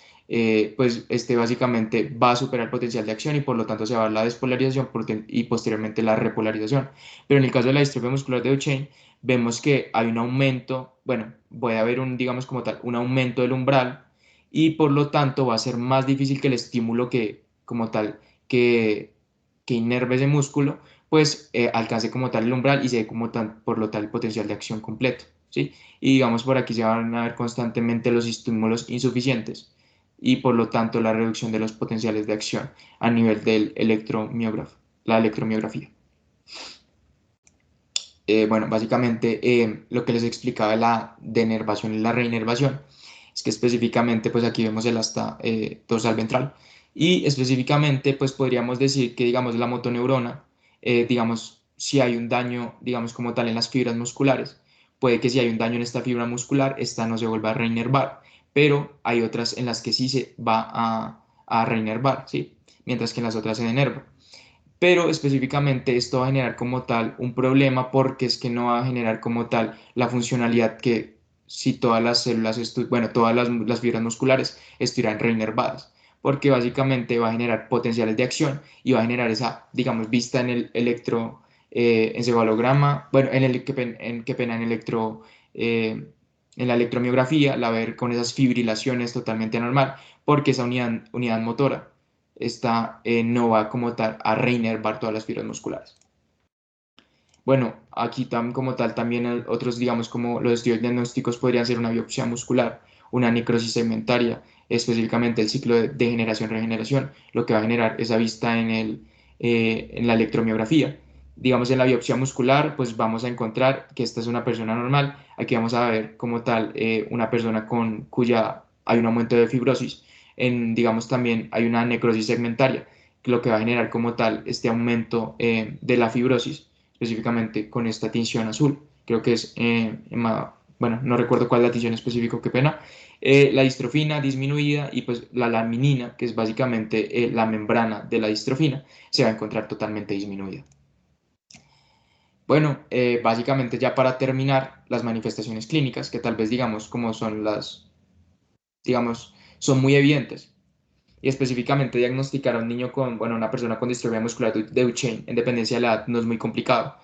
pues este básicamente va a superar el potencial de acción y por lo tanto se va a dar la despolarización y posteriormente la repolarización. Pero en el caso de la distrofia muscular de Duchenne, vemos que hay un aumento, bueno, puede haber un, digamos como tal, un aumento del umbral y por lo tanto va a ser más difícil que el estímulo que, como tal, que inerve ese músculo, pues alcance como tal el umbral y se dé como tal, por lo tal, el potencial de acción completo, ¿sí? Y digamos por aquí se van a ver constantemente los estímulos insuficientes y por lo tanto la reducción de los potenciales de acción a nivel del electromiógrafo, la electromiografía. Bueno, básicamente lo que les explicaba de la denervación y la reinervación es que específicamente, pues aquí vemos el asta dorsal ventral y específicamente, pues podríamos decir que, digamos, la motoneurona, digamos, si hay un daño, digamos, como tal en las fibras musculares, puede que si hay un daño en esta fibra muscular, esta no se vuelva a reinervar, pero hay otras en las que sí se va a reinervar, ¿sí? Mientras que en las otras se denerva, pero específicamente esto va a generar como tal un problema porque es que no va a generar como tal la funcionalidad que si todas las células, bueno, todas las fibras musculares estuvieran reinervadas, porque básicamente va a generar potenciales de acción y va a generar esa, digamos, vista en el encefalograma, bueno, qué pena, en la electromiografía, la ver con esas fibrilaciones totalmente anormal, porque esa unidad motora esta no va como tal a reinervar todas las fibras musculares. Bueno, aquí como tal también otros, digamos, como los estudios diagnósticos podrían ser una biopsia muscular, una necrosis segmentaria, específicamente el ciclo de degeneración-regeneración, lo que va a generar esa vista en la electromiografía. Digamos, en la biopsia muscular, pues vamos a encontrar que esta es una persona normal. Aquí vamos a ver como tal una persona cuya hay un aumento de fibrosis digamos, también hay una necrosis segmentaria, lo que va a generar como tal este aumento de la fibrosis, específicamente con esta tinción azul. Creo que es, bueno, no recuerdo cuál es la tinción específica, qué pena. La distrofina disminuida y pues la laminina, que es básicamente la membrana de la distrofina, se va a encontrar totalmente disminuida. Bueno, básicamente ya para terminar, las manifestaciones clínicas, que tal vez digamos como son digamos, son muy evidentes. Y específicamente diagnosticar a un niño con, bueno, una persona con distrofia muscular de Duchenne en dependencia de la edad no es muy complicado.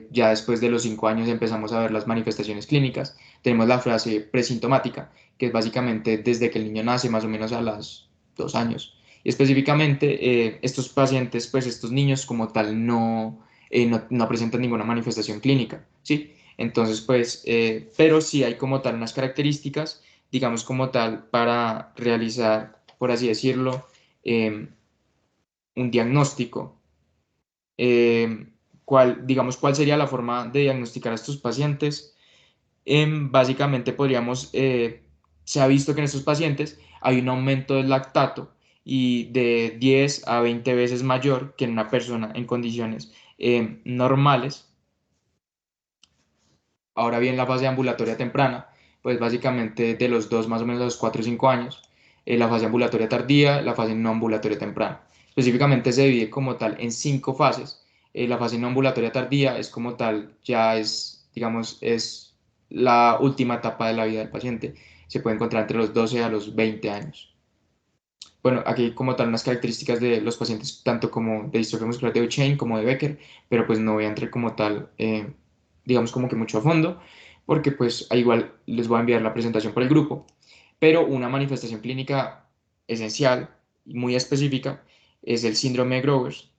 Ya después de los 5 años empezamos a ver las manifestaciones clínicas. Tenemos la fase presintomática, que es básicamente desde que el niño nace, más o menos a los 2 años. Y específicamente estos pacientes, pues estos niños como tal no presentan ninguna manifestación clínica, ¿sí? Entonces, pues, pero sí hay como tal unas características, digamos como tal, para realizar, por así decirlo, eh, un diagnóstico. Eh, digamos, ¿cuál sería la forma de diagnosticar a estos pacientes? Básicamente se ha visto que en estos pacientes hay un aumento del lactato y de 10 a 20 veces mayor que en una persona en condiciones normales. Ahora bien, la fase ambulatoria temprana, pues básicamente de los dos más o menos a los 4 o 5 años, la fase ambulatoria tardía, la fase no ambulatoria temprana. Específicamente se divide como tal en 5 fases. La fase no ambulatoria tardía es como tal, ya es, digamos, es la última etapa de la vida del paciente. Se puede encontrar entre los 12 a los 20 años. Bueno, aquí como tal unas características de los pacientes, tanto como de distrofia muscular de Duchenne como de Becker, pero pues no voy a entrar como tal, digamos como que mucho a fondo, porque pues igual les voy a enviar la presentación por el grupo. Pero una manifestación clínica esencial y muy específica es el síndrome de Grovers,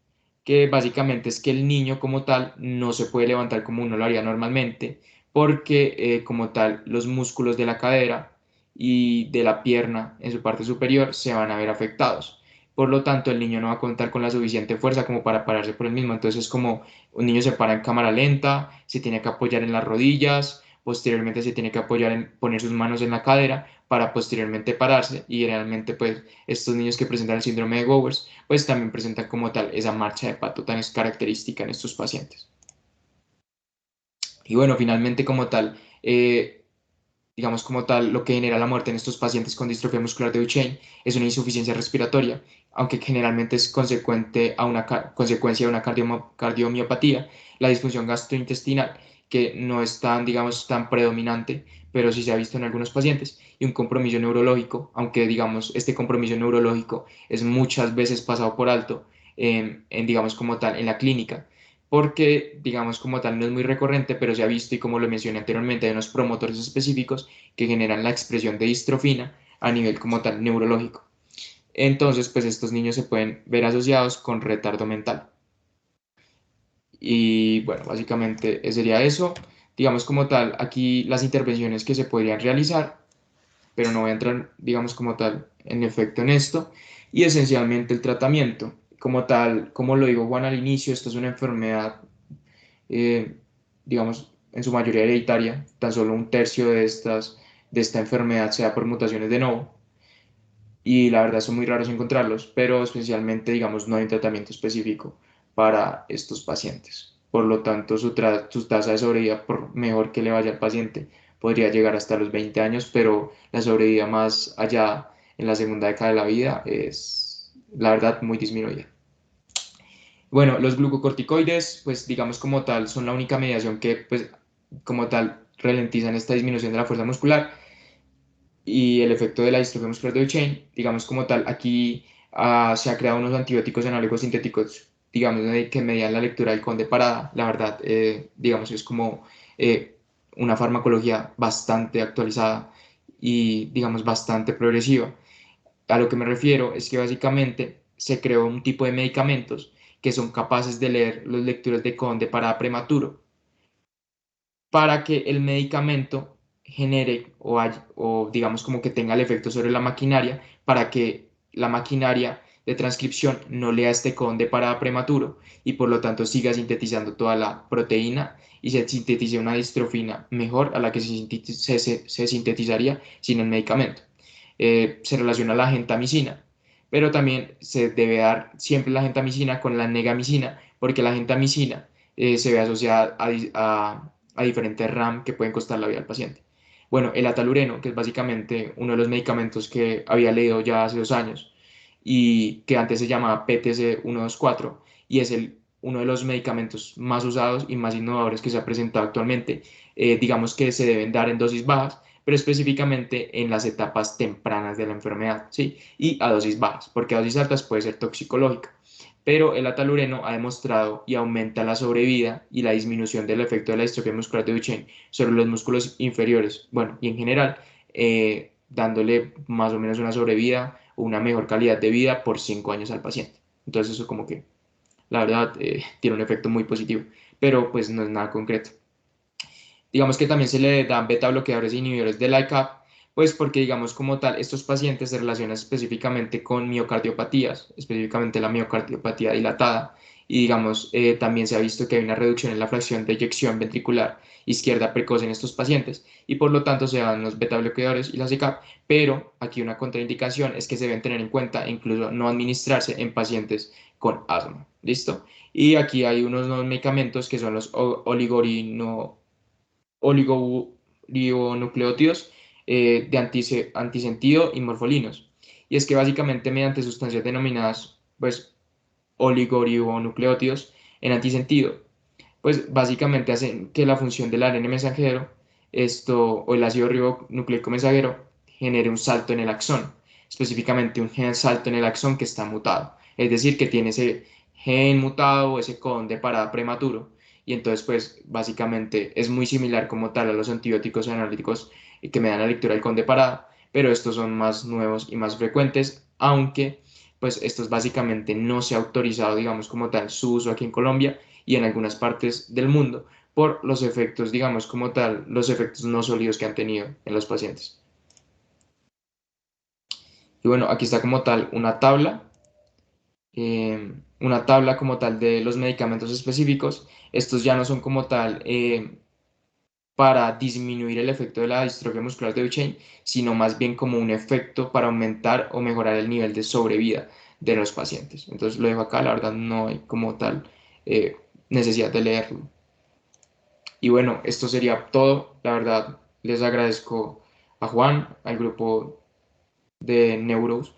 que básicamente es que el niño como tal no se puede levantar como uno lo haría normalmente, porque como tal los músculos de la cadera y de la pierna en su parte superior se van a ver afectados. Por lo tanto, el niño no va a contar con la suficiente fuerza como para pararse por él mismo. Entonces, es como un niño se para en cámara lenta, se tiene que apoyar en las rodillas, posteriormente se tiene que apoyar en poner sus manos en la cadera para posteriormente pararse. Y realmente, pues, estos niños que presentan el síndrome de Gowers, pues también presentan como tal esa marcha de pato tan es característica en estos pacientes. Y bueno, finalmente como tal, digamos como tal, lo que genera la muerte en estos pacientes con distrofia muscular de Duchenne es una insuficiencia respiratoria, aunque generalmente es consecuencia de una cardiomiopatía, la disfunción gastrointestinal, que no es tan, digamos, tan predominante, pero sí se ha visto en algunos pacientes, y un compromiso neurológico, aunque, digamos, este compromiso neurológico es muchas veces pasado por alto digamos, como tal, en la clínica porque, digamos, como tal, no es muy recurrente, pero se ha visto, y como lo mencioné anteriormente, hay unos promotores específicos que generan la expresión de distrofina a nivel como tal neurológico. Entonces, pues estos niños se pueden ver asociados con retardo mental. Y bueno, básicamente sería eso. Digamos como tal, aquí las intervenciones que se podrían realizar, pero no voy a entrar, digamos como tal, en efecto en esto. Y esencialmente el tratamiento. Como tal, como lo digo Juan al inicio, esto es una enfermedad eh, digamos, en su mayoría hereditaria, tan solo un tercio de esta enfermedad sea por mutaciones de novo, y la verdad son muy raros encontrarlos, pero especialmente, digamos, no hay un tratamiento específico para estos pacientes. Por lo tanto, su tasa de sobrevida, por mejor que le vaya al paciente, podría llegar hasta los 20 años, pero la sobrevida más allá en la segunda década de la vida es, la verdad, muy disminuida. Bueno, los glucocorticoides, pues digamos como tal, son la única mediación que, pues, como tal, ralentizan esta disminución de la fuerza muscular y el efecto de la distrofia muscular de Duchenne, digamos como tal, aquí se ha creado unos antibióticos análogos sintéticos, digamos, que median la lectura del conde parada, la verdad, digamos, es como una farmacología bastante actualizada y, digamos, bastante progresiva. A lo que me refiero es que básicamente se creó un tipo de medicamentos que son capaces de leer las lecturas de codón de parada prematuro para que el medicamento genere o digamos como que tenga el efecto sobre la maquinaria para que la maquinaria de transcripción no lea este codón de parada prematuro y por lo tanto siga sintetizando toda la proteína y se sintetice una distrofina mejor a la que se sintetizaría sin el medicamento. se relaciona la gentamicina, pero también se debe dar siempre la gentamicina con la negamicina, porque la gentamicina se ve asociada a diferentes RAM que pueden costar la vida al paciente. Bueno, el atalureno, que es básicamente uno de los medicamentos que había leído ya hace 2 años y que antes se llamaba PTC 124 y es uno de los medicamentos más usados y más innovadores que se ha presentado actualmente. Digamos que se deben dar en dosis bajas, pero específicamente en las etapas tempranas de la enfermedad, ¿sí? Y a dosis bajas, porque a dosis altas puede ser toxicológica. Pero el atalureno ha demostrado y aumenta la sobrevida y la disminución del efecto de la distrofia muscular de Duchenne sobre los músculos inferiores, bueno, y en general, dándole más o menos una sobrevida o una mejor calidad de vida por 5 años al paciente. Entonces eso como que, la verdad, tiene un efecto muy positivo, pero pues no es nada concreto. Digamos que también se le dan beta bloqueadores e inhibidores del ICAP, pues porque digamos como tal, estos pacientes se relacionan específicamente con miocardiopatías, específicamente la miocardiopatía dilatada, y digamos también se ha visto que hay una reducción en la fracción de eyección ventricular izquierda precoz en estos pacientes, y por lo tanto se dan los beta bloqueadores y las ICAP, pero aquí una contraindicación es que se deben tener en cuenta e incluso no administrarse en pacientes con asma, ¿listo? Y aquí hay unos nuevos medicamentos que son los oligonucleótidos de antisentido y morfolinos. Y es que básicamente mediante sustancias denominadas pues, oligonucleótidos en antisentido, pues básicamente hacen que la función del ARN mensajero, o el ácido ribonucleico mensajero, genere un salto en el axón, específicamente un gen salto en el axón que está mutado, es decir, que tiene ese gen mutado o ese codón de parada prematuro, y entonces pues básicamente es muy similar como tal a los antibióticos analíticos que me dan la lectura del codón de parada, pero estos son más nuevos y más frecuentes, aunque pues estos básicamente no se ha autorizado, digamos como tal, su uso aquí en Colombia y en algunas partes del mundo por los efectos, digamos como tal, los efectos no sólidos que han tenido en los pacientes. Y bueno, aquí está como tal una tabla como tal de los medicamentos específicos. Estos ya no son como tal para disminuir el efecto de la distrofia muscular de Duchenne, sino más bien como un efecto para aumentar o mejorar el nivel de sobrevida de los pacientes. Entonces lo dejo acá, la verdad no hay como tal eh, necesidad de leerlo. Y bueno, esto sería todo. La verdad, les agradezco a Juan, al grupo de Neuros,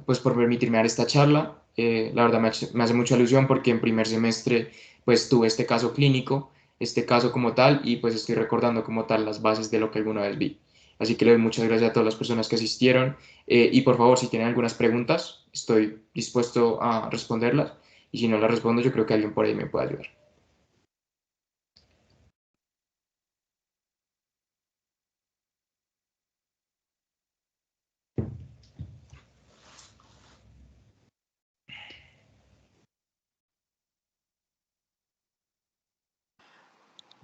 pues, por permitirme dar esta charla. La verdad me hace mucha ilusión porque en primer semestre pues tuve este caso clínico, este caso como tal, y pues estoy recordando como tal las bases de lo que alguna vez vi. Así que le doy muchas gracias a todas las personas que asistieron y por favor, si tienen algunas preguntas, estoy dispuesto a responderlas y si no las respondo, yo creo que alguien por ahí me puede ayudar.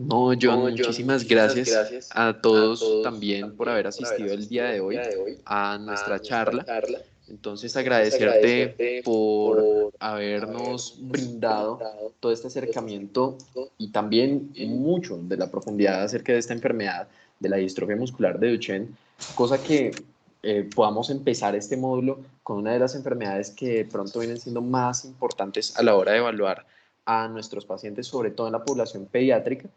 No, John, No, John, muchísimas muchísimas gracias gracias a a todos todos también por haber también por haber asistido el día asistido de el día hoy de hoy a a nuestra nuestra charla. charla. Entonces, Entonces, agradecerte agradecerte por por habernos habernos brindado brindado todo este todo este acercamiento acercamiento y también también. mucho de la profundidad acerca de esta enfermedad, de la distrofia muscular de Duchenne, cosa que podamos empezar este módulo con una de las enfermedades que de pronto vienen siendo más importantes a la hora de evaluar a nuestros pacientes, sobre todo en la población pediátrica,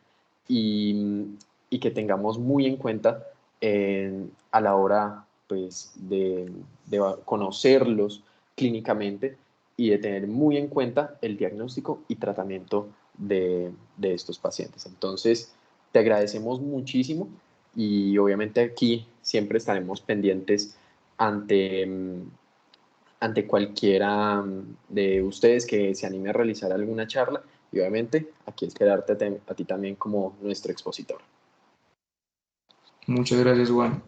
y, y que tengamos muy en cuenta a la hora pues, de conocerlos clínicamente y de tener muy en cuenta el diagnóstico y tratamiento de estos pacientes. Entonces, te agradecemos muchísimo y obviamente aquí siempre estaremos pendientes ante, ante cualquiera de ustedes que se anime a realizar alguna charla y obviamente aquí esperarte a ti también como nuestro expositor. Muchas gracias, Juan.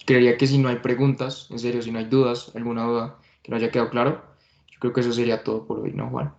Creería que si no hay preguntas, en serio, si no hay dudas, alguna duda que no haya quedado claro, yo creo que eso sería todo por hoy, ¿no, Juan?